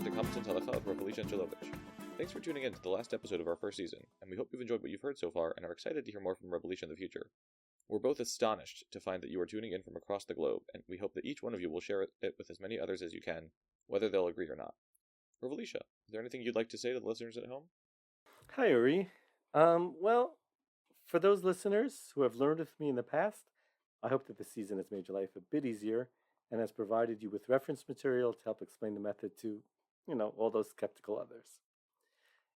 back to Common Sense Halakha of Rav Elisha and Shalovich. Thanks for tuning in to the last episode of our first season, and we hope you've enjoyed what you've heard so far and are excited to hear more from Rav Elisha in the future. We're both astonished to find that you are tuning in from across the globe, and we hope that each one of you will share it with as many others as you can, whether they'll agree or not. Rav Elisha, is there anything you'd like to say to the listeners at home? Hi, Uri. Well, for those listeners who have learned with me in the past, I hope that this season has made your life a bit easier and has provided you with reference material to help explain the method to, all those skeptical others.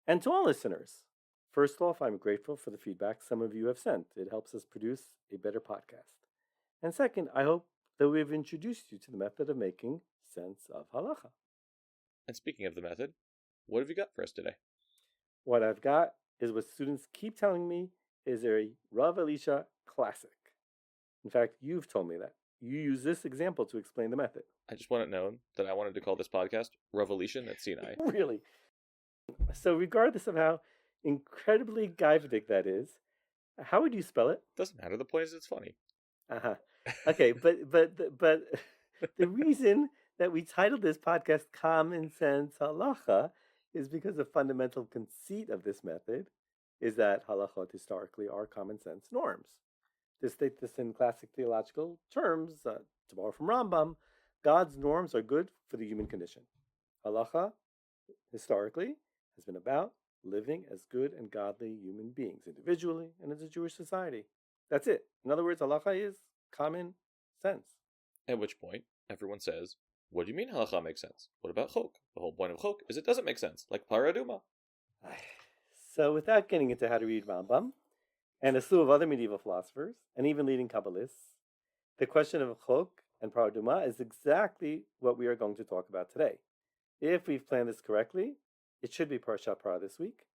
And to all listeners, first off, I'm grateful for the feedback some of you have sent. It helps us produce a better podcast. And second, I hope that we've introduced you to the method of making sense of halakha. And speaking of the method, what have you got for us today? What I've got is what students keep telling me is a Rav Elisha classic. In fact, you've told me that. You use this example to explain the method. I just want it known that I wanted to call this podcast Rav Elisha at Sinai. Really? So regardless of how incredibly Gaividic that is, how would you spell it? Doesn't matter. The point is it's funny. Okay, but the reason that we titled this podcast Common Sense Halakha is because the fundamental conceit of this method is that halachot historically are common sense norms. To state this in classic theological terms, to borrow from Rambam, God's norms are good for the human condition. Halakha, historically, has been about living as good and godly human beings, individually and as a Jewish society. That's it. In other words, halakha is common sense. At which point, everyone says, what do you mean halakha makes sense? What about chok? The whole point of chok is it doesn't make sense, like Para Aduma. So without getting into how to read Rambam, and a slew of other medieval philosophers, and even leading Kabbalists, the question of chok and Para Aduma is exactly what we are going to talk about today. If we've planned this correctly, it should be Parshat Para this week.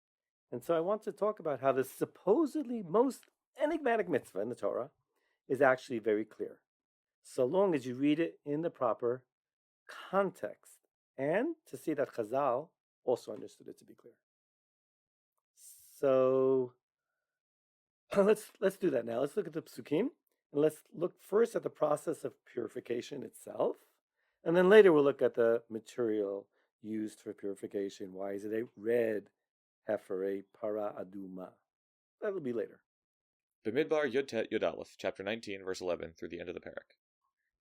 And so I want to talk about how the supposedly most enigmatic mitzvah in the Torah is actually very clear, so long as you read it in the proper context, and to see that Chazal also understood it to be clear. So let's do that now. Let's look at the psukim, and let's look first at the process of purification itself, and then later we'll look at the material used for purification. Why is it a red heifer, a Para Aduma? That'll be later. B'midbar Yud Tet Yud Aleph, chapter 19, verse 11, through the end of the parak.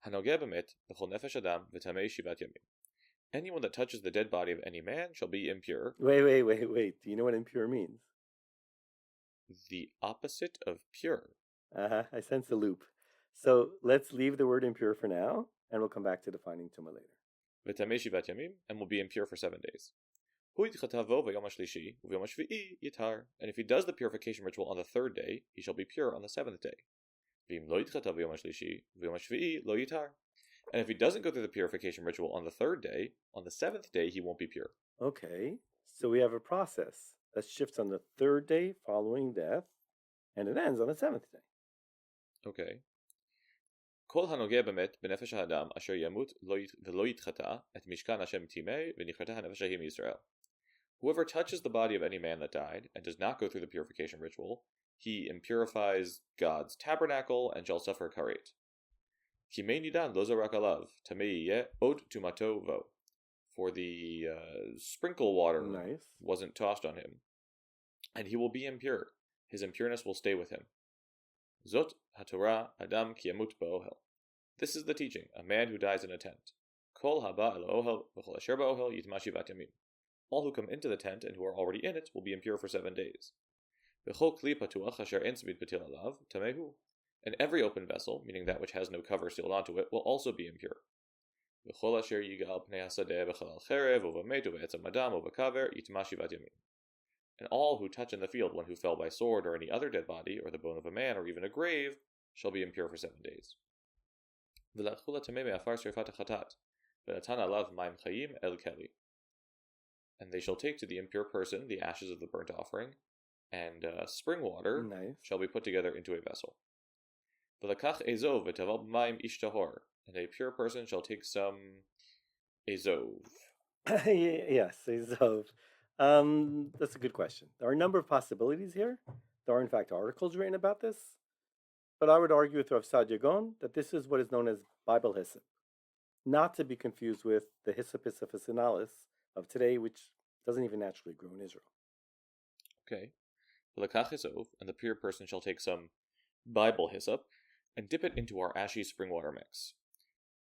Hanogeh b'met b'chol nefesh adam v'tamei shivat yamim. Anyone that touches the dead body of any man shall be impure. Wait. Do you know what impure means? The opposite of pure. I sense a loop. So let's leave the word impure for now, and we'll come back to defining tuma later. V'tamei shivat yamim, and will be impure for 7 days. Hu yitchatavo v'yom hashlishi v'yom hashvi'i yitar. And if he does the purification ritual on the 3rd day, he shall be pure on the 7th day. V'im lo yitchatav v'yom hashlishi v'yom hashvi'i lo yitar. And if he doesn't go through the purification ritual on the 3rd day, on the 7th day he won't be pure. Okay, so we have a process that shifts on the 3rd day following death, and it ends on the 7th day. Okay. Kol hanogeh b'met b'nefesh ha'adam asher yamut v'lo yitchata et mishkan Hashem timei v'nichrata ha'nefesh ha'hi Yisrael. Whoever touches the body of any man that died and does not go through the purification ritual, he impurifies God's tabernacle and shall suffer karet. Kimei nidan lo zorak alav tamei yeh od tumato vo. For the sprinkle water wasn't tossed on him, and he will be impure. His impureness will stay with him. Zot haTorah adam ki yamut ba'ohel. This is the teaching: a man who dies in a tent. Kol haba el ohel v'chol asher ba'ohel yitma shivat yamim. All who come into the tent and who are already in it will be impure for 7 days. V'chol kli patuach asher ein tzmid betil alav tamehu. And every open vessel, meaning that which has no cover sealed onto it, will also be impure. V'chol asher yigal pnei hasadeh v'chol al cherev u'v'met u'v'etzam adam u'v'kaver yitma shivat yamim. And all who touch in the field one who fell by sword or any other dead body, or the bone of a man, or even a grave, shall be impure for 7 days. And they shall take to the impure person the ashes of the burnt offering, and spring water shall be put together into a vessel. And a pure person shall take some ezov. Yes, ezov. That's a good question. There are a number of possibilities here. There are, in fact, articles written about this. But I would argue with Rav Sadia Gaon that this is what is known as Bible hyssop, not to be confused with the hyssop hyssop officinalis of today, which doesn't even naturally grow in Israel. Okay. V'lekach hisov, and the pure person shall take some Bible hyssop and dip it into our ashy spring water mix.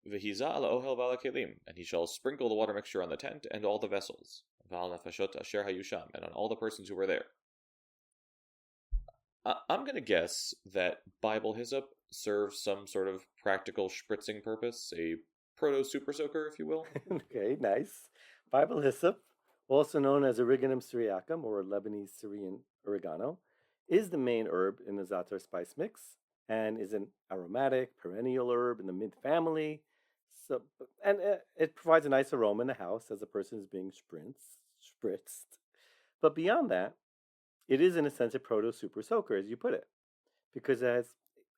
V'hiza ala ohel v'ala kelim, and he shall sprinkle the water mixture on the tent and all the vessels. V'al nefashot asher hayusham, and on all the persons who were there. I'm going to guess that Bible hyssop serves some sort of practical spritzing purpose, a proto-super soaker, if you will. Okay, nice. Bible hyssop, also known as Origanum syriacum or Lebanese Syrian oregano, is the main herb in the za'atar spice mix and is an aromatic perennial herb in the mint family. And it provides a nice aroma in the house as a person is being spritzed. But beyond that, it is in a sense a proto-super soaker, as you put it, because it has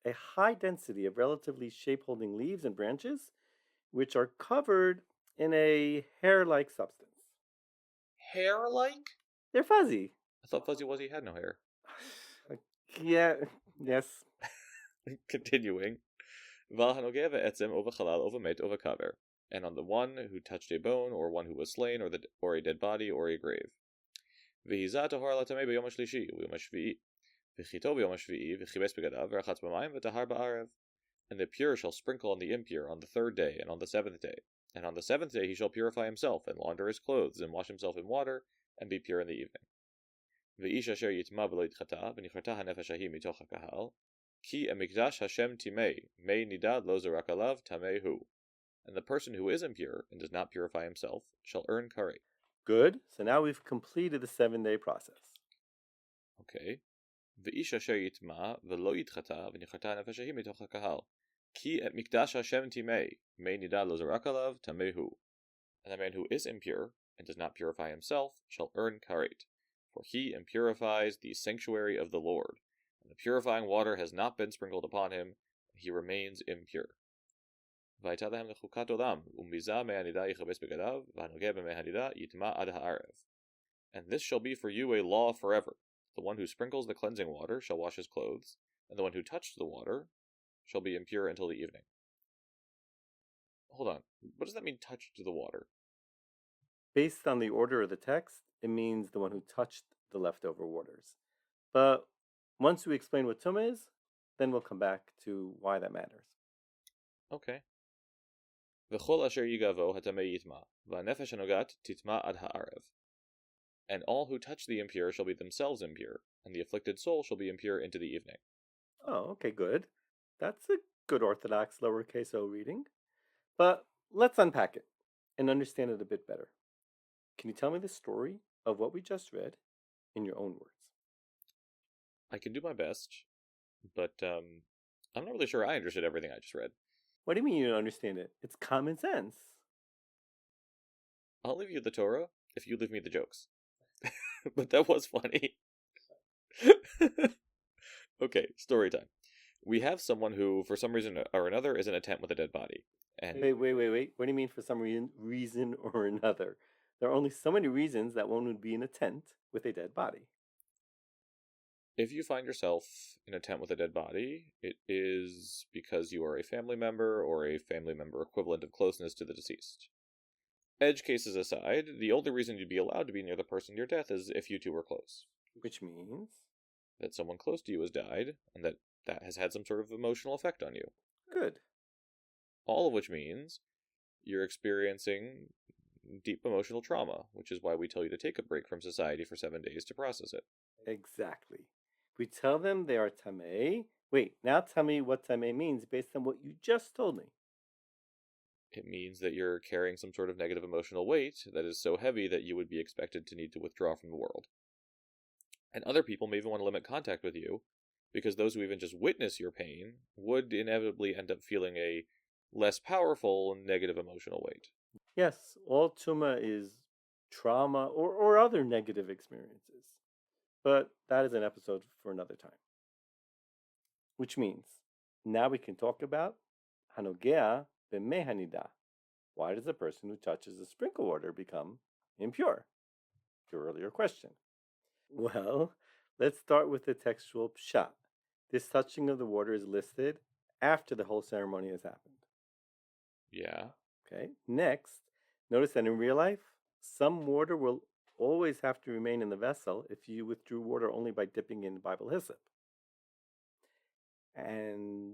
a high density of relatively shape-holding leaves and branches, which are covered in a hair-like substance. Hair-like? They're fuzzy. I thought Fuzzy Wuzzy had no hair. Yeah, yes. Continuing. Val hanogeh ve'etzem ova chalal ova met ova kaver, and on the one who touched a bone, or one who was slain, or a dead body, or a grave. V'hiza tahor latamei b'yom hashlishi u'yom hashvi'i, v'chito b'yom hashvi'i, v'chibes begadav, v'rachatz b'mayim v'tahar ba'arev. And the pure shall sprinkle on the impure on the 3rd day, and on the 7th day. And on the 7th day he shall purify himself, and launder his clothes, and wash himself in water, and be pure in the evening. V'ish asher yitma v'lo yitchata, v'nichrata hanefesh hahi mitoch hakahal, ki emikdash Hashem timei, mei nidad lo zorak alav tamei hu. And the person who is impure, and does not purify himself, shall earn karet. Good. So now we've completed the 7-day process. Okay. V'ish asher yitma v'lo yitchata, v'nichrata hanefesh hahi mitoch hakahal, ki et mikdash Hashem timei, mei nidad lo zorak alav tamei hu. And the man who is impure, and does not purify himself, shall earn karet, for he impurifies the sanctuary of the Lord, and the purifying water has not been sprinkled upon him, and he remains impure. And this shall be for you a law forever. The one who sprinkles the cleansing water shall wash his clothes, and the one who touched the water shall be impure until the evening. Hold on, what does that mean, touched the water? Based on the order of the text, it means the one who touched the leftover waters. But once we explain what tumah is, then we'll come back to why that matters. Okay. V'chol asher yigavo hatamei yitma, v'anefesh hanogat titma ad ha'arev. And all who touch the impure shall be themselves impure, and the afflicted soul shall be impure into the evening. Oh, okay, good. That's a good Orthodox lowercase o reading. But let's unpack it and understand it a bit better. Can you tell me the story of what we just read in your own words? I can do my best, but I'm not really sure I understood everything I just read. What do you mean you don't understand it? It's common sense. I'll leave you the Torah if you leave me the jokes. But that was funny. Okay, story time. We have someone who, for some reason or another, is in a tent with a dead body. And Wait. What do you mean for some reason or another? There are only so many reasons that one would be in a tent with a dead body. If you find yourself in a tent with a dead body, it is because you are a family member or a family member equivalent of closeness to the deceased. Edge cases aside, the only reason you'd be allowed to be near the person near death is if you two were close. Which means? That someone close to you has died, and that has had some sort of emotional effect on you. Good. All of which means you're experiencing deep emotional trauma, which is why we tell you to take a break from society for 7 days to process it. Exactly. We tell them they are tamei. Wait, now tell me what tamei means based on what you just told me. It means that you're carrying some sort of negative emotional weight that is so heavy that you would be expected to need to withdraw from the world. And other people may even want to limit contact with you, because those who even just witness your pain would inevitably end up feeling a less powerful negative emotional weight. Yes, all tumah is trauma or other negative experiences. But that is an episode for another time. Which means, now we can talk about hanogea b'mei hanida. Why does a person who touches the sprinkle water become impure? Your earlier question. Well, let's start with the textual pshat. This touching of the water is listed after the whole ceremony has happened. Yeah. Okay. Next, notice that in real life, some water will always have to remain in the vessel if you withdrew water only by dipping in Bible hyssop. And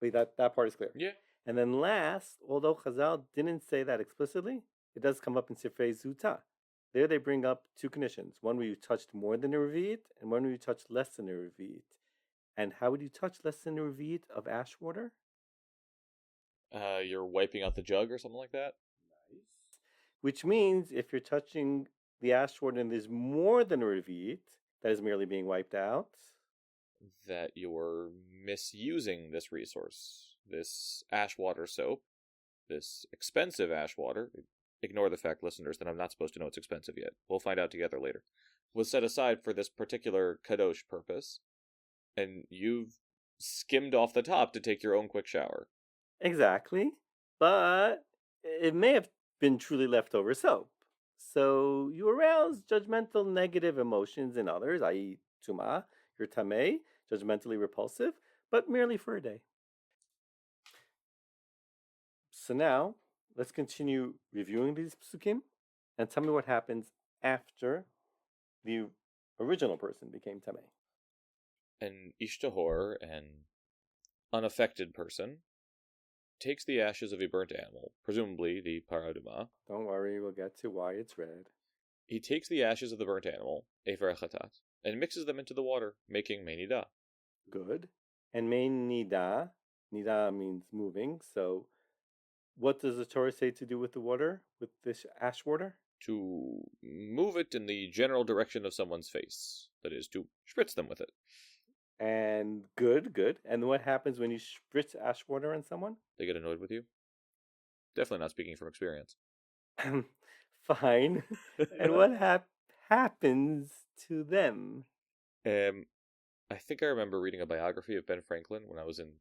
wait, that part is clear. Yeah. And then last, although Chazal didn't say that explicitly, it does come up in Sifrei Zuta. There they bring up two conditions. One where you touched more than a revi'it, and one where you touched less than a revi'it. And how would you touch less than a revi'it of ash water? You're wiping out the jug or something like that? Nice. Which means if you're touching the ash water and there's more than a revi'it, that is merely being wiped out. That you're misusing this resource. This ash water soap, this expensive ash water. Ignore the fact, listeners, that I'm not supposed to know it's expensive yet. We'll find out together later. Was set aside for this particular kadosh purpose, and you've skimmed off the top to take your own quick shower. Exactly. But it may have been truly leftover soap. So you arouse judgmental negative emotions in others, i.e. tuma, you're tameh, judgmentally repulsive, but merely for a day. So now, let's continue reviewing these psukim and tell me what happens after the original person became tameh. An ishtahor, an unaffected person, takes the ashes of a burnt animal, presumably the Para Aduma. Don't worry, we'll get to why it's red. He takes the ashes of the burnt animal, Efer Chatat, and mixes them into the water, making Mei Nida. Good. And Mei Nida, Nida means moving, so what does the Torah say to do with the water, with this ash water? To move it in the general direction of someone's face. That is, to spritz them with it. And good. And what happens when you spritz ash water on someone? They get annoyed with you? Definitely not speaking from experience. Fine. And what happens to them? I think I remember reading a biography of Ben Franklin when I was in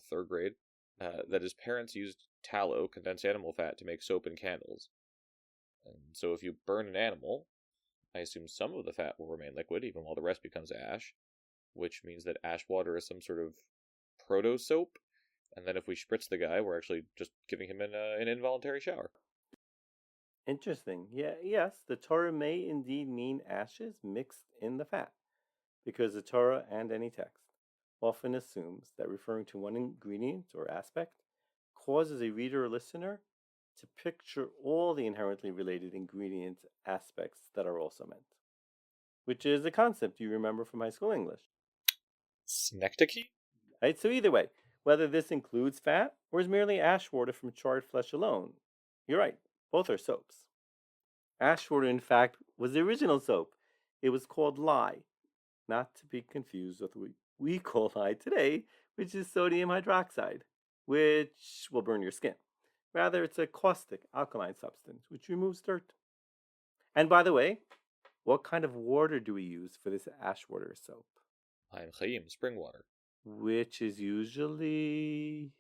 third grade, that his parents used tallow, condensed animal fat, to make soap and candles. And so if you burn an animal, I assume some of the fat will remain liquid, even while the rest becomes ash, which means that ash water is some sort of proto-soap, and then if we spritz the guy, we're actually just giving him an involuntary shower. Interesting. Yes, the Torah may indeed mean ashes mixed in the fat, because the Torah and any text often assumes that referring to one ingredient or aspect causes a reader or listener to picture all the inherently related ingredient aspects that are also meant, which is a concept you remember from high school English. Synecdoche? Right, so either way, whether this includes fat or is merely ash water from charred flesh alone, you're right, both are soaps. Ash water, in fact, was the original soap. It was called lye, not to be confused with what we call lye today, which is sodium hydroxide, which will burn your skin. Rather, it's a caustic, alkaline substance, which removes dirt. And by the way, what kind of water do we use for this ash water soap? Mayim Chayim, spring water. Which is usually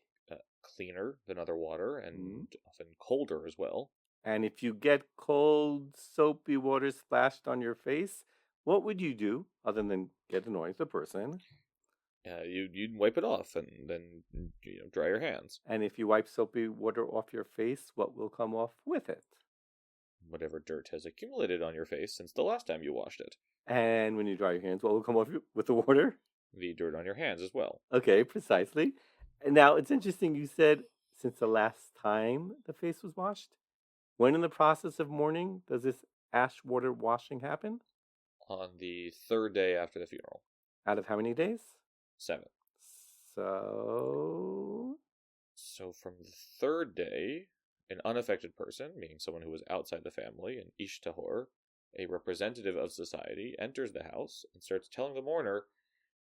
cleaner than other water, and often colder as well. And if you get cold, soapy water splashed on your face, what would you do other than get annoyed with the person? You'd wipe it off and then dry your hands. And if you wipe soapy water off your face, what will come off with it? Whatever dirt has accumulated on your face since the last time you washed it. And when you dry your hands, what will come off with the water? The dirt on your hands as well. Okay, precisely. And now it's interesting you said since the last time the face was washed. When in the process of mourning does this ash water washing happen? On the third day after the funeral. Out of how many days? 7. So from the third day, an unaffected person, meaning someone who was outside the family, an ish tahor, a representative of society, enters the house and starts telling the mourner,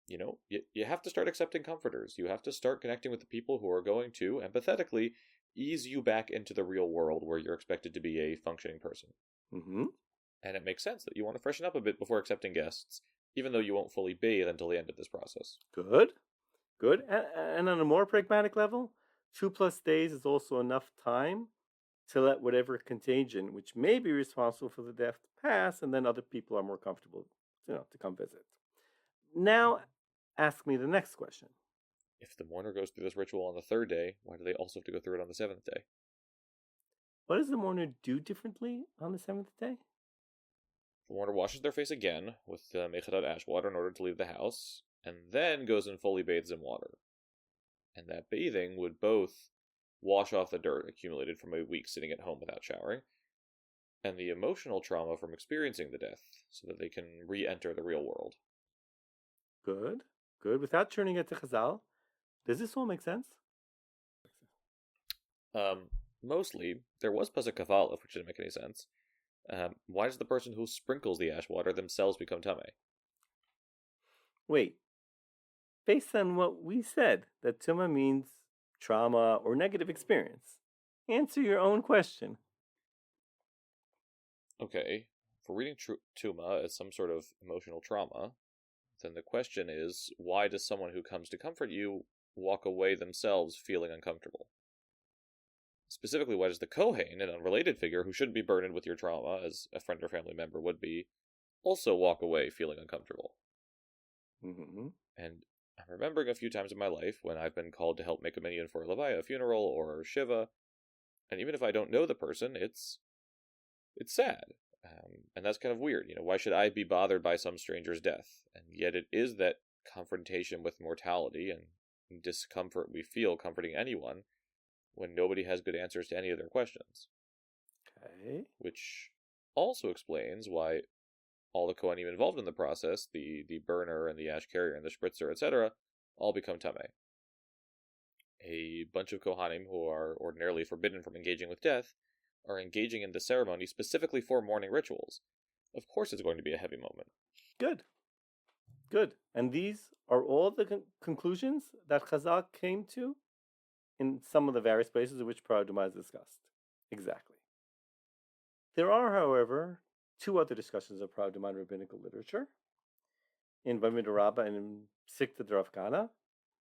you have to start accepting comforters. You have to start connecting with the people who are going to, empathetically, ease you back into the real world where you're expected to be a functioning person. Mm-hmm. And it makes sense that you want to freshen up a bit before accepting guests, even though you won't fully bathe until the end of this process. Good. And on a more pragmatic level, 2+ days is also enough time to let whatever contagion, which may be responsible for the death, pass, and then other people are more comfortable, to come visit. Now, ask me the next question. If the mourner goes through this ritual on the third day, why do they also have to go through it on the 7th day? What does the mourner do differently on the seventh day? The mourner washes their face again with mechadat ash water in order to leave the house, and then goes and fully bathes in water. And that bathing would both wash off the dirt accumulated from a week sitting at home without showering, and the emotional trauma from experiencing the death, so that they can re-enter the real world. Good, good. Without turning it to Chazal, does this all make sense? Mostly, there was Pasuk Kavalif, which didn't make any sense. Why does the person who sprinkles the ash water themselves become Tameh? Wait. Based on what we said, that Tuma means trauma or negative experience. Answer your own question. Okay, if we're reading Tuma as some sort of emotional trauma, then the question is, why does someone who comes to comfort you walk away themselves feeling uncomfortable? Specifically, why does the Kohen, an unrelated figure who shouldn't be burdened with your trauma, as a friend or family member would be, also walk away feeling uncomfortable? Mm-hmm. And I'm remembering a few times in my life when I've been called to help make a minyan for a levaya, a funeral, or shiva, and even if I don't know the person, it's sad. And that's kind of weird. Why should I be bothered by some stranger's death? And yet it is that confrontation with mortality and discomfort we feel comforting anyone when nobody has good answers to any of their questions. Okay. Which also explains why all the Kohanim involved in the process, the burner and the ash carrier and the spritzer, etc., all become Tameh. A bunch of Kohanim who are ordinarily forbidden from engaging with death are engaging in the ceremony specifically for mourning rituals. Of course it's going to be a heavy moment. Good. Good. And these are all the conclusions that Chazal came to in some of the various places in which Para Aduma is discussed. Exactly. There are, however, two other discussions of Para Aduma in rabbinical literature, in Bamid Rabbah and in Sikta Rav Kahana,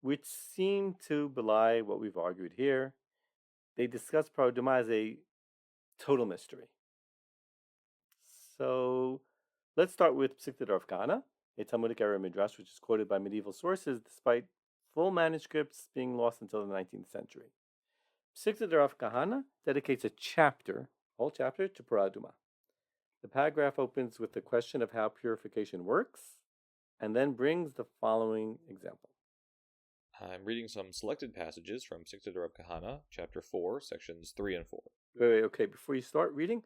which seem to belie what we've argued here. They discuss Para Aduma as a total mystery. So let's start with Sikta Rav Kahana, a Talmudic era midrash which is quoted by medieval sources despite full manuscripts being lost until the 19th century. Sikta Rav Kahana dedicates a whole chapter, to Para Aduma. The paragraph opens with the question of how purification works, and then brings the following example. I'm reading some selected passages from Sikta Rav Kahana, chapter 4, sections 3 and 4. Wait, okay, before you start reading,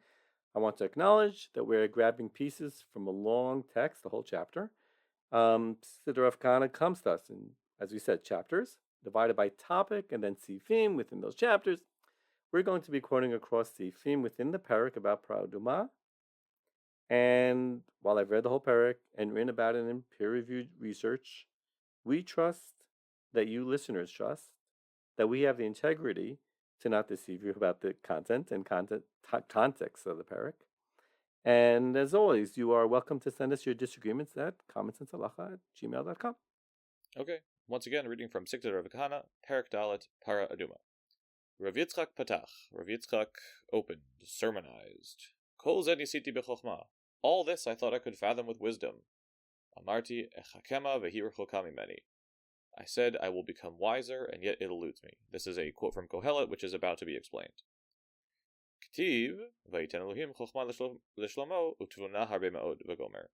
I want to acknowledge that we're grabbing pieces from a long text, the whole chapter. Sikta Rav Kahana comes to us in, as we said, chapters, divided by topic, and then sifim within those chapters. We're going to be quoting across sifim within the parak about Para Aduma. And while I've read the whole parak and written about it in peer-reviewed research, we trust that you listeners trust that we have the integrity to not deceive you about the content and context of the parak. And as always, you are welcome to send us your disagreements at commonsensehalakha@gmail.com. Okay, once again, reading from Sikta Rav Kahana, Parak Dalet, Para Aduma. Rav Yitzchak patach, Rav Yitzchak opened, sermonized. Kol zeh nisiti b'chochma. All this I thought I could fathom with wisdom. Amarti echakema v'hi rechokah mimeni. I said I will become wiser, and yet it eludes me. This is a quote from Kohelet, which is about to be explained. K'tiv v'yiten Elohim chochma l'Shlomo u'tvuna harbe ma'od v'gomer.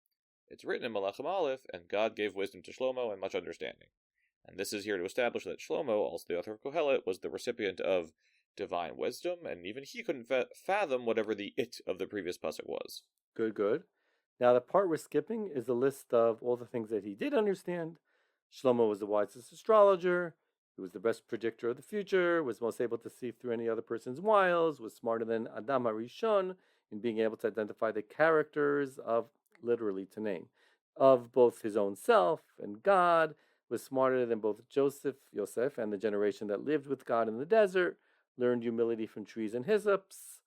It's written in Malachim Aleph, and God gave wisdom to Shlomo and much understanding. And this is here to establish that Shlomo, also the author of Kohelet, was the recipient of divine wisdom, and even he couldn't fathom whatever the it of the previous pasuk was. Good. Now the part we're skipping is a list of all the things that he did understand. Shlomo was the wisest astrologer, he was the best predictor of the future, was most able to see through any other person's wiles, was smarter than Adam HaRishon in being able to identify the characters of, literally to name, of both his own self and God, was smarter than both Yosef, and the generation that lived with God in the desert, learned humility from trees and hyssops,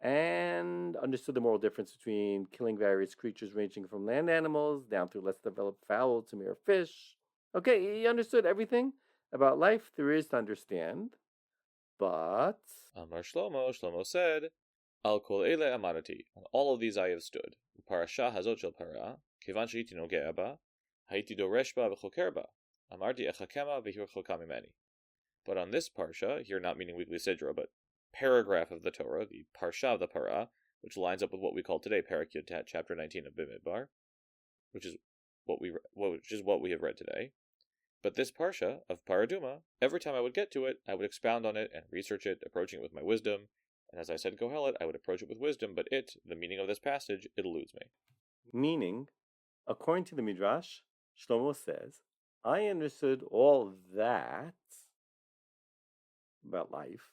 and understood the moral difference between killing various creatures ranging from land animals down to less developed fowl to mere fish. Okay, he understood everything about life there is to understand, but... Amar Shlomo said, Al kol ele amarati, on all of these I have stood. Parasha hazot shel para, kivan she'iti nogea ba, haiti doresh ba v'choker ba, amarti echakema v'hi rechokah mimeni. But on this parsha, here not meaning weekly sidra, but paragraph of the Torah, the Parsha of the Para, which lines up with what we call today Parak Yud chapter 19 of Bimidbar, which is what we have read today. But this Parsha of Para Aduma, every time I would get to it, I would expound on it and research it, approaching it with my wisdom. And as I said in Kohelet, I would approach it with wisdom, but the meaning of this passage, it eludes me. Meaning, according to the Midrash, Shlomo says, I understood all that about life,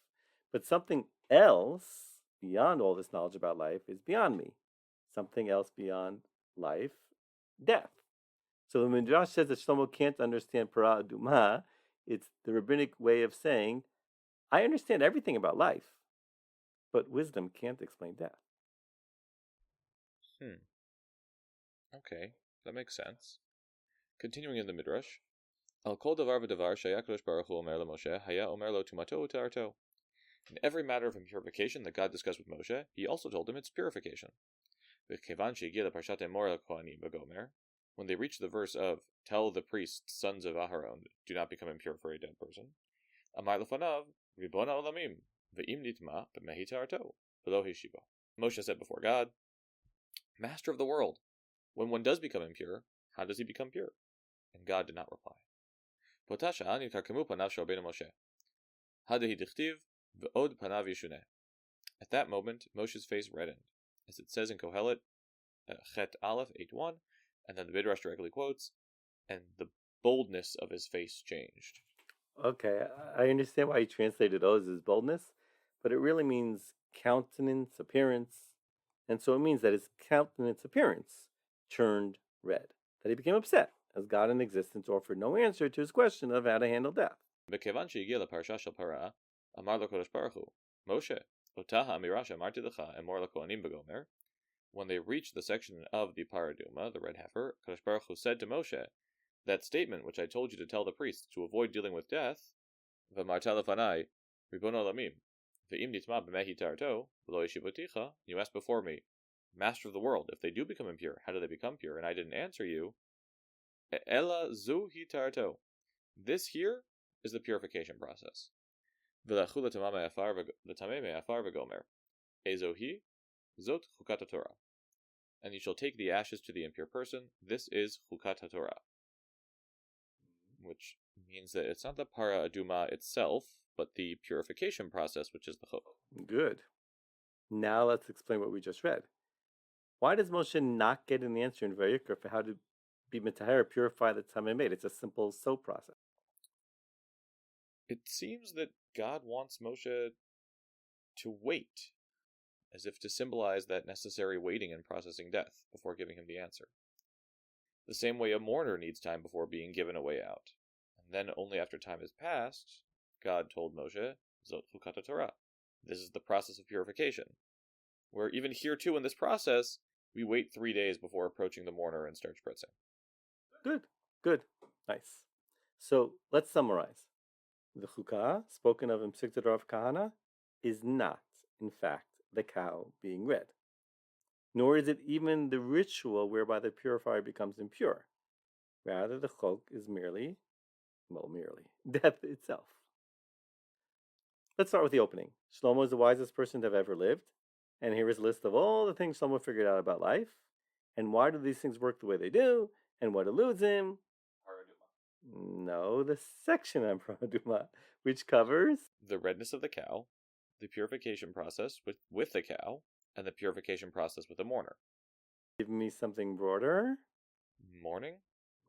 but something else beyond all this knowledge about life is beyond me. Something else beyond life, death. So the Midrash says that Shlomo can't understand Para Aduma. It's the rabbinic way of saying, I understand everything about life, but wisdom can't explain death. Okay, that makes sense. Continuing in the Midrash, Al kol davar v'davar shaya Kadosh Baruch Hu omer leMoshe haya omer lo tumato u'tarto. In every matter of impurification that God discussed with Moshe, he also told him its purification. V'kevan she'egia leParshat Emor leKohanim v'gomer, when they reach the verse of, tell the priests, sons of Aharon, do not become impure for a dead person, Amar lefanav, Ribona olamim, ve'im nitma b'mehi tarto, v'lo hishiba. Moshe said before God, Master of the world, when one does become impure, how does he become pure? And God did not reply. Potasha nitarkemu panav shel Rabbeinu Moshe. Hadahi dichtiv, ve'od panav yishuneh. At that moment, Moshe's face reddened, as it says in Kohelet, Chet Aleph 8:1, and then the Midrash directly quotes, and the boldness of his face changed. Okay, I understand why he translated Oz as boldness, but it really means countenance, appearance. And so it means that his countenance appearance turned red, that he became upset, as God in existence offered no answer to his question of how to handle death. Bekevan she'egia leParsha shel Para, Amar lo Kadosh Baruch Hu, Moshe, Otah ha'amira she'amarti lecha emor leKohanim v'gomer. When they reached the section of the Para Aduma, the Red Heifer, Kadosh Baruch Hu said to Moshe, that statement which I told you to tell the priests to avoid dealing with death, V'amarta lefanai, Ribono olamim, ve'im nitma b'mehi tarto, v'lo yeshivoticha, you asked before me, Master of the world, if they do become impure, how do they become pure? And I didn't answer you. Ela zu hi tarto. This here is the purification process. V'lachu l'tamei me'afar v'gomer. Ezohi, zot chukat Torah. And you shall take the ashes to the impure person. This is chukat Torah. Which means that it's not the Para Aduma itself, but the purification process, which is the chok. Good. Now let's explain what we just read. Why does Moshe not get an answer in Vayikra for how to be Mitahara, purify the Tamei Meid? It's a simple soap process. It seems that God wants Moshe to wait, as if to symbolize that necessary waiting and processing death before giving him the answer. The same way a mourner needs time before being given a way out. And then only after time has passed, God told Moshe, Zot Chukat Torah. This is the process of purification. Where even here too in this process, we wait 3 days before approaching the mourner and start spritzing. Good. Nice. So let's summarize. The chukah, spoken of in Psikta Rav Kahana, is not, in fact, the cow being red. Nor is it even the ritual whereby the purifier becomes impure. Rather, the chok is merely death itself. Let's start with the opening. Shlomo is the wisest person to have ever lived. And here is a list of all the things Shlomo figured out about life. And why do these things work the way they do? And what eludes him? No, the section on Para Aduma, which covers the redness of the cow, the purification process with the cow, and the purification process with the mourner. Give me something broader. Mourning?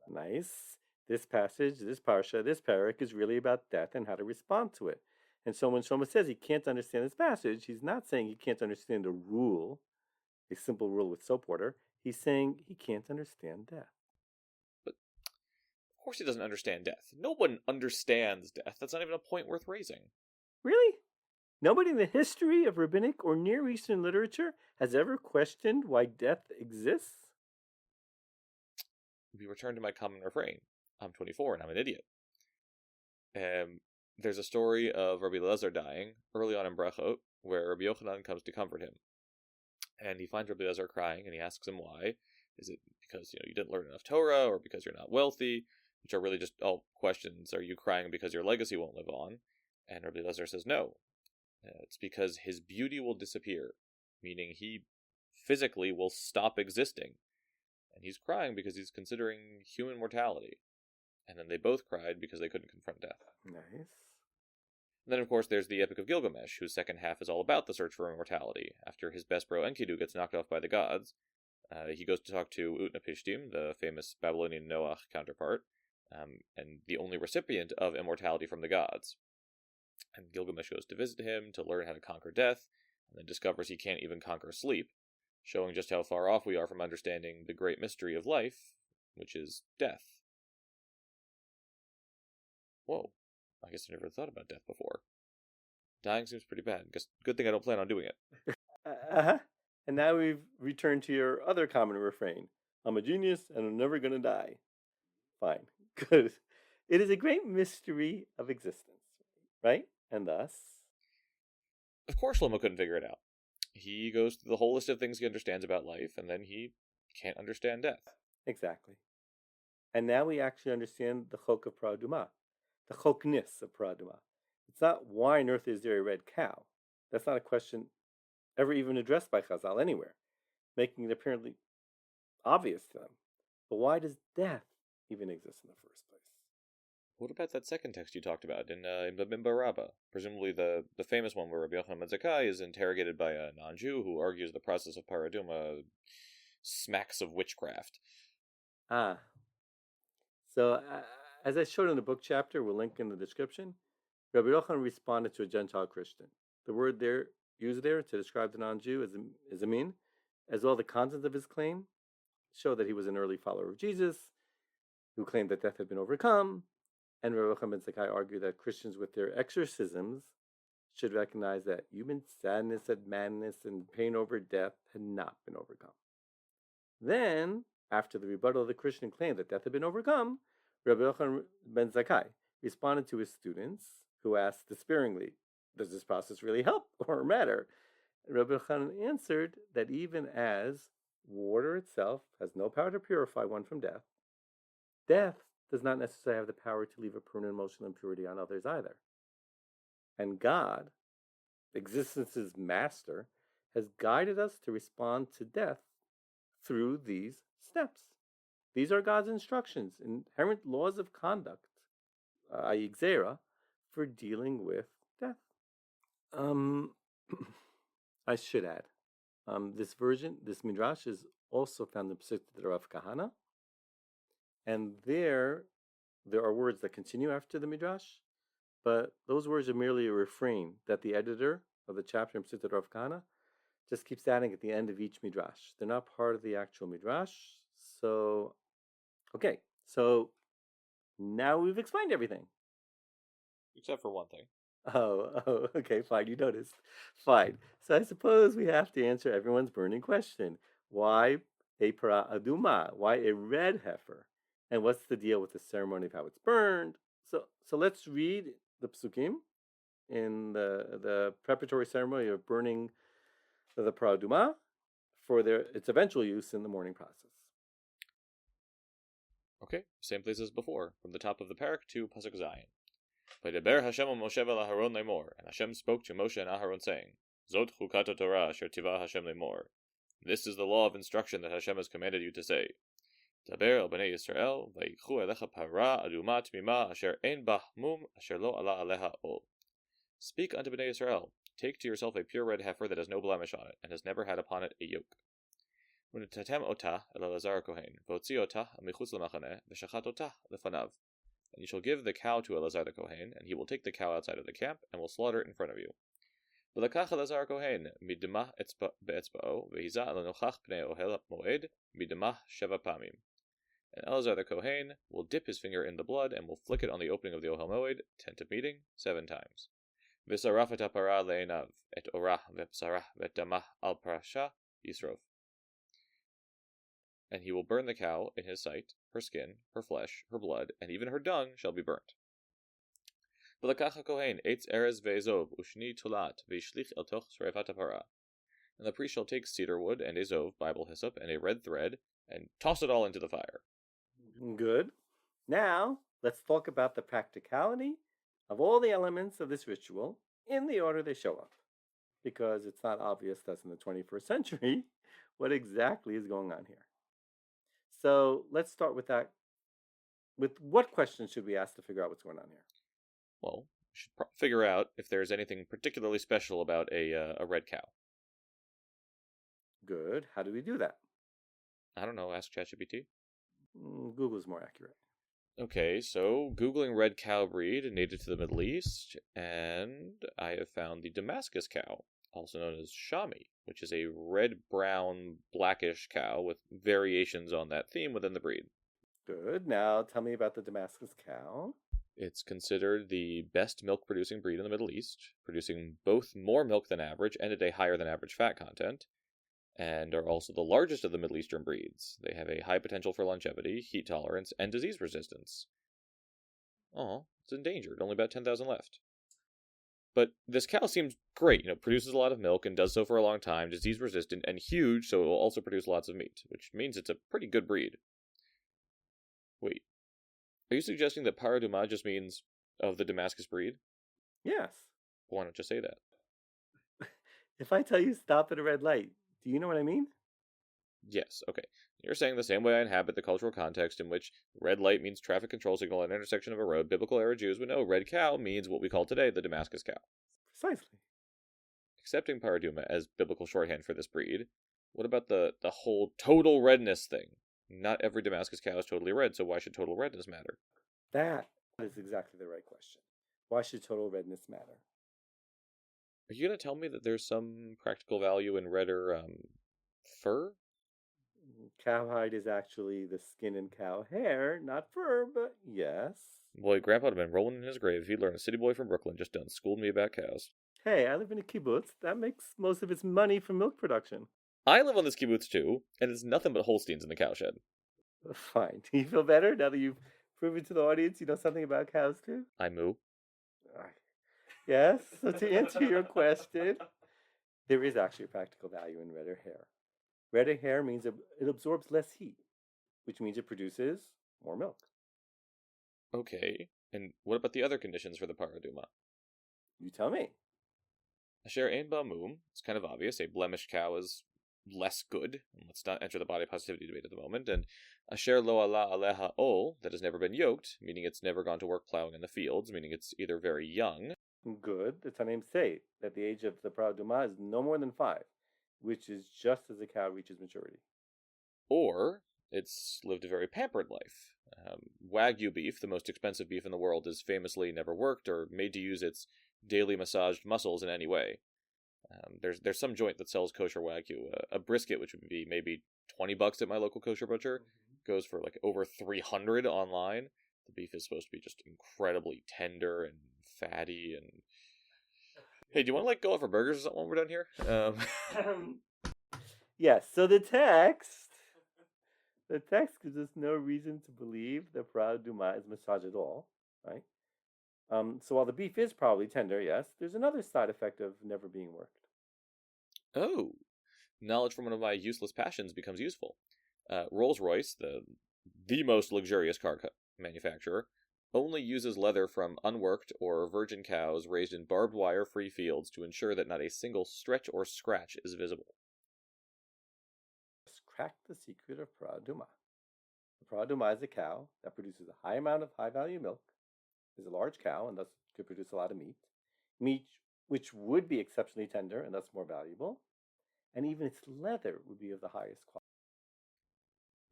Nice. This passage, this parsha, this parak is really about death and how to respond to it. And so when Shlomo says he can't understand this passage, he's not saying he can't understand a rule, a simple rule with soap water. He's saying he can't understand death. But of course he doesn't understand death. No one understands death. That's not even a point worth raising. Really? Nobody in the history of rabbinic or Near Eastern literature has ever questioned why death exists? We return to my common refrain. I'm 24 and I'm an idiot. There's a story of Rabbi Eliezer dying early on in Brachot, where Rabbi Yochanan comes to comfort him. And he finds Rabbi Eliezer crying, and he asks him why. Is it because you didn't learn enough Torah, or because you're not wealthy? Which are really just all questions. Are you crying because your legacy won't live on? And Rabbi Eliezer says no. It's because his beauty will disappear, meaning he physically will stop existing. And he's crying because he's considering human mortality. And then they both cried because they couldn't confront death. Nice. And then, of course, there's the Epic of Gilgamesh, whose second half is all about the search for immortality. After his best bro Enkidu gets knocked off by the gods, he goes to talk to Utnapishtim, the famous Babylonian Noach counterpart, and the only recipient of immortality from the gods. And Gilgamesh goes to visit him to learn how to conquer death, and then discovers he can't even conquer sleep, showing just how far off we are from understanding the great mystery of life, which is death. Whoa, I guess I never thought about death before. Dying seems pretty bad. Guess good thing I don't plan on doing it. And now we've returned to your other common refrain. I'm a genius and I'm never going to die. Fine. Good. It is a great mystery of existence, right? And thus... Of course Shlomo couldn't figure it out. He goes through the whole list of things he understands about life, and then he can't understand death. Exactly. And now we actually understand the chok of Para Aduma, the chokness of Para Aduma. It's not why on earth is there a red cow. That's not a question ever even addressed by Chazal anywhere, making it apparently obvious to them. But why does death even exist in the first place? What about that second text you talked about in Bimba Rabbah? Presumably the famous one where Rabbi Yochanan ben Zakkai is interrogated by a non-Jew who argues the process of Para Aduma smacks of witchcraft. So, as I showed in the book chapter, we'll link in the description, Rabbi Yochanan responded to a Gentile Christian. The word there used there to describe the non-Jew is amin, as well the content of his claim show that he was an early follower of Jesus, who claimed that death had been overcome, and Rabbi Yochanan ben Zakkai argued that Christians with their exorcisms should recognize that human sadness and madness and pain over death had not been overcome. Then, after the rebuttal of the Christian claim that death had been overcome, Rabbi Yochanan ben Zakkai responded to his students, who asked despairingly, does this process really help or matter? And Rabbi Yochanan answered that even as water itself has no power to purify one from death, death does not necessarily have the power to leave a permanent emotional impurity on others either. And God, existence's master, has guided us to respond to death through these steps. These are God's instructions, inherent laws of conduct, i.e. gzera, for dealing with death. I should add, this midrash is also found in Pesukei Rav Kahana, and there are words that continue after the midrash, but those words are merely a refrain that the editor of the chapter in Pesukei Rav Kahana just keeps adding at the end of each midrash. They're not part of the actual midrash. So, okay, so now we've explained everything. Except for one thing. Oh, okay, fine, you noticed. Fine. So I suppose we have to answer everyone's burning question. Why a Para Aduma? Why a red heifer? And what's the deal with the ceremony of how it's burned? So let's read the psukim in the preparatory ceremony of burning the Para Aduma for its eventual use in the mourning process. Okay, same place as before, from the top of the parak to Pasuk Zayin. Vaydaber Hashem al Moshe vel Aharon lemor, and Hashem spoke to Moshe and Aharon, saying, Zot chukat Torah asher tivah Hashem lemor. This is the law of instruction that Hashem has commanded you to say. Daber el bnei Yisrael, vayikchu elecha para aduma tmima asher ein bah mum asher lo ala aleha ol. Speak unto bnei Yisrael, take to yourself a pure red heifer that has no blemish on it, and has never had upon it a yoke. V'netatem otah el Elazar kohen, v'otzi otah michutz lemachaneh, v'shachat otah lefanav. And you shall give the cow to Elazar the Kohen, and he will take the cow outside of the camp, and will slaughter it in front of you. V'lakach Elazar Kohen midemah be'etzba'o, v'hiza elanochach pnei ohel moed midemah sheva pamim. And Elazar the Kohen will dip his finger in the blood, and will flick it on the opening of the ohel moed, tent of meeting, 7 times. V'saraf et hapara le'enav, et orah ve'psarah ve'damah al parasha yisrof. And he will burn the cow in his sight, her skin, her flesh, her blood, and even her dung shall be burnt. V'lakach HaKohen eitz erez ve'ezov ushni tulat ve'ishlich el toch sreifat hapara. And the priest shall take cedarwood and ezov, Bible hyssop, and a red thread, and toss it all into the fire. Good. Now, let's talk about the practicality of all the elements of this ritual in the order they show up, because it's not obvious that's in the 21st century what exactly is going on here. So let's start with that. With what questions should we ask to figure out what's going on here? Well, we should figure out if there's anything particularly special about a red cow. Good. How do we do that? I don't know, ask ChatGPT. Google's more accurate. Okay, so Googling red cow breed native to the Middle East, and I have found the Damascus cow, also known as Shami, which is a red-brown blackish cow with variations on that theme within the breed. Good. Now tell me about the Damascus cow. It's considered the best milk-producing breed in the Middle East, producing both more milk than average and at a higher than average fat content, and are also the largest of the Middle Eastern breeds. They have a high potential for longevity, heat tolerance, and disease resistance. Oh, it's endangered, only about 10,000 left. But this cow seems great, produces a lot of milk and does so for a long time, disease resistant, and huge, so it will also produce lots of meat, which means it's a pretty good breed. Wait, are you suggesting that Para Aduma just means of the Damascus breed? Yes. Why not just say that? If I tell you stop at a red light, do you know what I mean? Yes, okay. You're saying the same way I inhabit the cultural context in which red light means traffic control signal at an intersection of a road, biblical era Jews would know red cow means what we call today the Damascus cow. Precisely. Accepting Para Aduma as biblical shorthand for this breed, what about the whole total redness thing? Not every Damascus cow is totally red, so why should total redness matter? That is exactly the right question. Why should total redness matter? Are you going to tell me that there's some practical value in redder fur? Cowhide is actually the skin and cow hair, not fur, but yes. Boy, Grandpa would have been rolling in his grave if he'd learned a city boy from Brooklyn just done schooled me about cows. Hey, I live in a kibbutz. That makes most of its money from milk production. I live on this kibbutz too, and it's nothing but Holsteins in the cowshed. Fine. Do you feel better now that you've proven to the audience you know something about cows too? I moo. Yes, so to answer your question, there is actually a practical value in redder hair. Redder hair means it absorbs less heat, which means it produces more milk. Okay, and what about the other conditions for the Para Aduma? You tell me. Asher ein ba mum, it's kind of obvious, a blemished cow is less good. Let's not enter the body positivity debate at the moment. And Asher lo ala aleha ol, that has never been yoked, meaning it's never gone to work plowing in the fields, meaning it's either very young. Good. The Tanaim say that the age of the Para Aduma is no more than 5, which is just as the cow reaches maturity. Or it's lived a very pampered life. Wagyu beef, the most expensive beef in the world, is famously never worked or made to use its daily massaged muscles in any way. There's some joint that sells kosher Wagyu. A brisket, which would be maybe $20 at my local kosher butcher, goes for like over $300 online. The beef is supposed to be just incredibly tender and fatty. And hey, do you want to like go out for burgers or something when we're done here? Yes. So the text gives us no reason to believe that Para Aduma is massaged at all, right? So while the beef is probably tender, yes, there's another side effect of never being worked. Oh, knowledge from one of my useless passions becomes useful. Rolls-Royce, the most luxurious car manufacturer, only uses leather from unworked or virgin cows raised in barbed wire-free fields to ensure that not a single stretch or scratch is visible. Let's crack the secret of Para Aduma. The Para Aduma is a cow that produces a high amount of high-value milk, is a large cow and thus could produce a lot of meat which would be exceptionally tender and thus more valuable, and even its leather would be of the highest quality.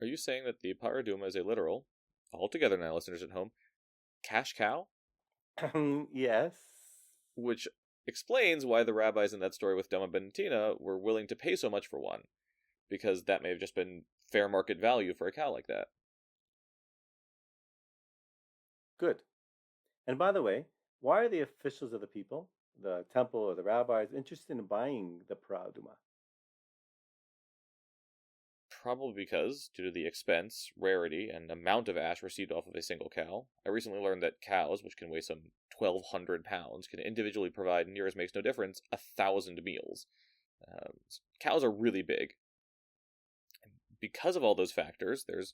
Are you saying that the Para Aduma is a literal, altogether now listeners at home, cash cow? Yes. Which explains why the rabbis in that story with Doma ben Tina were willing to pay so much for one, because that may have just been fair market value for a cow like that. Good. And by the way, why are the officials of the people, the temple or the rabbis, interested in buying the Para Aduma? Probably because, due to the expense, rarity, and amount of ash received off of a single cow, I recently learned that cows, which can weigh some 1,200 pounds, can individually provide, near as makes no difference, 1,000 meals. Cows are really big. Because of all those factors, there's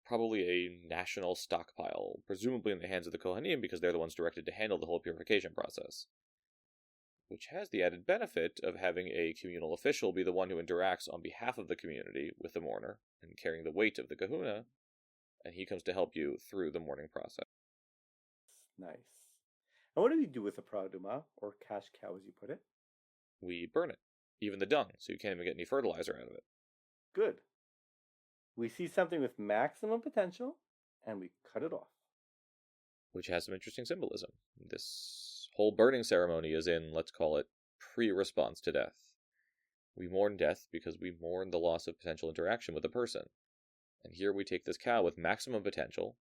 probably a national stockpile, presumably in the hands of the Kohanim, because they're the ones directed to handle the whole purification process. which has the added benefit of having a communal official be the one who interacts on behalf of the community with the mourner and carrying the weight of the kahuna, and he comes to help you through the mourning process. Nice. And what do we do with the Para Aduma, or cash cow as you put it? We burn it, even the dung, so you can't even get any fertilizer out of it. Good. We see something with maximum potential, and we cut it off. Which has some interesting symbolism. This whole burning ceremony is in, let's call it, pre-response to death. We mourn death because we mourn the loss of potential interaction with a person. And here we take this cow with maximum potential,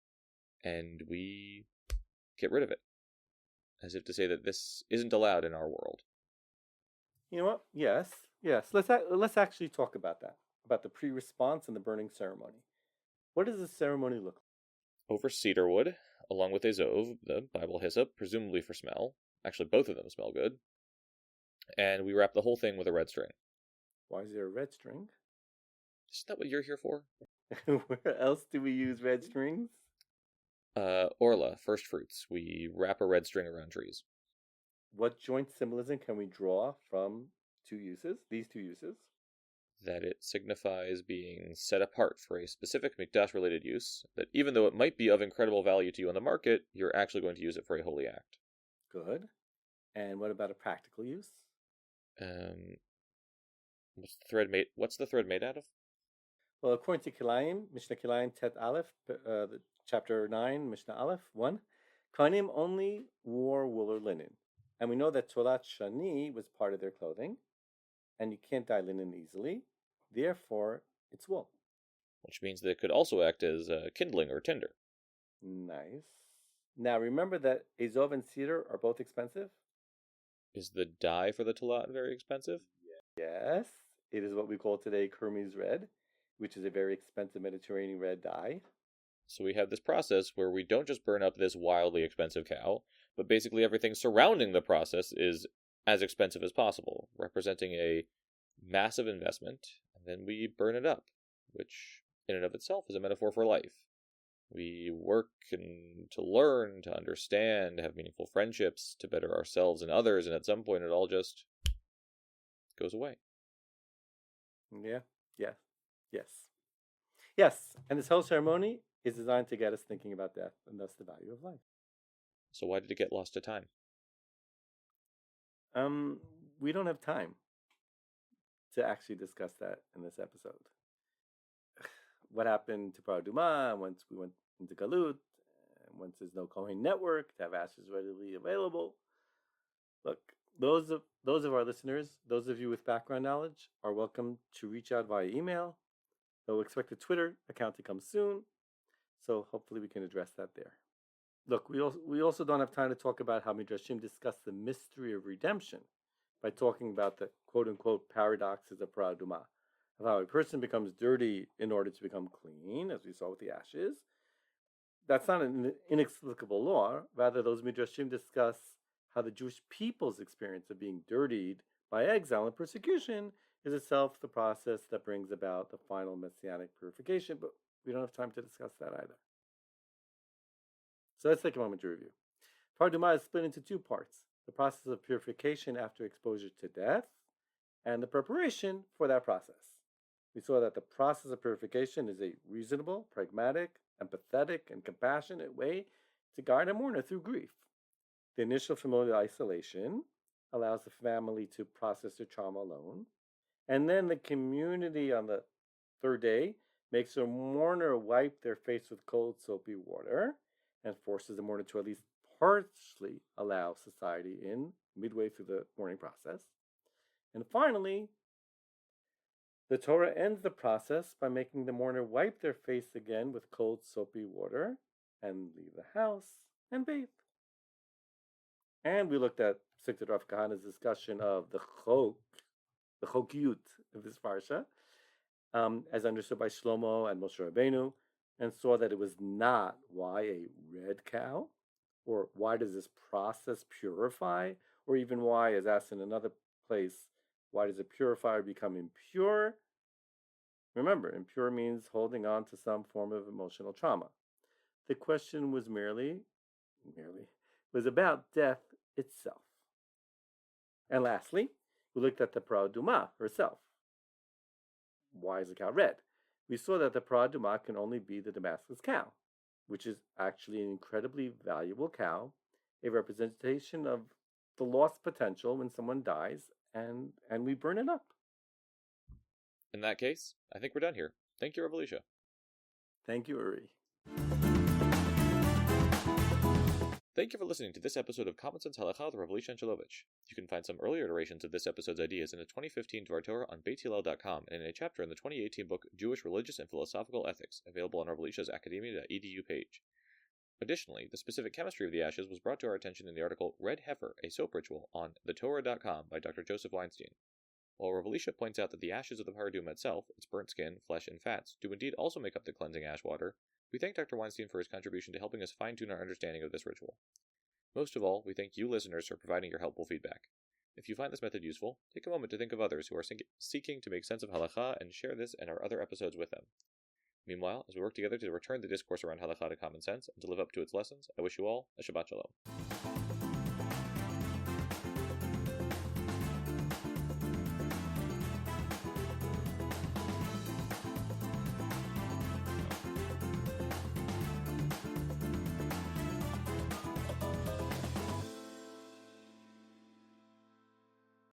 and we get rid of it. As if to say that this isn't allowed in our world. You know what? Yes. Let's actually talk about that, about the pre-response and the burning ceremony. What does the ceremony look like? Over cedarwood, along with azov, the Bible hyssop, presumably for smell. Actually, both of them smell good. And we wrap the whole thing with a red string. Why is there a red string? Isn't that what you're here for? Where else do we use red strings? Orla, first fruits. We wrap a red string around trees. What joint symbolism can we draw from these two uses? That it signifies being set apart for a specific Mikdash-related use, that even though it might be of incredible value to you on the market, you're actually going to use it for a holy act. Good. And what about a practical use? What's the thread made out of? Well, according to Kilayim, Mishnah Kilayim Tet Aleph, chapter 9, Mishnah Aleph 1, Kohanim only wore wool or linen. And we know that Tolat Shani was part of their clothing, and you can't dye linen easily. Therefore, it's wool. Which means that it could also act as kindling or tinder. Nice. Now, remember that Azov and cedar are both expensive? Is the dye for the talat very expensive? Yes. It is what we call today Kermes red, which is a very expensive Mediterranean red dye. So we have this process where we don't just burn up this wildly expensive cow, but basically everything surrounding the process is as expensive as possible, representing a massive investment, and then we burn it up, which in and of itself is a metaphor for life. We work to learn, to understand, to have meaningful friendships, to better ourselves and others, and at some point it all just goes away. Yes, and this whole ceremony is designed to get us thinking about death and thus the value of life. So why did it get lost to time? We don't have time to actually discuss that in this episode. What happened to Para Aduma once we went into Galut, and once there's no Kohen network to have ashes readily available. Look, those of our listeners, those of you with background knowledge, are welcome to reach out via email. They'll expect a Twitter account to come soon, so hopefully we can address that there. Look, we also don't have time to talk about how Midrashim discuss the mystery of redemption by talking about the quote-unquote paradoxes of Para Aduma, of how a person becomes dirty in order to become clean, as we saw with the ashes. That's not an inexplicable law. Rather, those Midrashim discuss how the Jewish people's experience of being dirtied by exile and persecution is itself the process that brings about the final messianic purification, but we don't have time to discuss that either. So let's take a moment to review. Para Aduma is split into two parts: the process of purification after exposure to death, and the preparation for that process. We saw that the process of purification is a reasonable, pragmatic, empathetic, and compassionate way to guide a mourner through grief. The initial familial isolation allows the family to process their trauma alone, and then the community on the third day makes the mourner wipe their face with cold, soapy water and forces the mourner to at least partially allow society in midway through the mourning process. And finally, the Torah ends the process by making the mourner wipe their face again with cold, soapy water and leave the house and bathe. And we looked at Sikhat Rav Kahana's discussion of the chokiyut of this parsha, as understood by Shlomo and Moshe Rabbeinu, and saw that it was not why a red cow, or why does this process purify, or even why, as asked in another place, why does a purifier become impure? Remember, impure means holding on to some form of emotional trauma. The question was merely was about death itself. And lastly, we looked at the Para Aduma herself. Why is the cow red? We saw that the Para Aduma can only be the Damascus cow, which is actually an incredibly valuable cow, a representation of the lost potential when someone dies, and we burn it up. In that case, I think we're done here. Thank you, Rav Elisha. Thank you, Uri. Thank you for listening to this episode of Common Sense Halakha with Rav Elisha and Shalovich. You can find some earlier iterations of this episode's ideas in a 2015 Dvar Torah on BeitHillel.com and in a chapter in the 2018 book Jewish Religious and Philosophical Ethics, available on Rav Elisha's academia.edu page. Additionally, the specific chemistry of the ashes was brought to our attention in the article Red Heifer, a Soap Ritual on thetorah.com by Dr. Joseph Weinstein. While Rav Elisha points out that the ashes of the Para Aduma itself, its burnt skin, flesh, and fats, do indeed also make up the cleansing ash water, we thank Dr. Weinstein for his contribution to helping us fine-tune our understanding of this ritual. Most of all, we thank you listeners for providing your helpful feedback. If you find this method useful, take a moment to think of others who are seeking to make sense of halakha and share this and our other episodes with them. Meanwhile, as we work together to return the discourse around halakha to common sense and to live up to its lessons, I wish you all a Shabbat Shalom.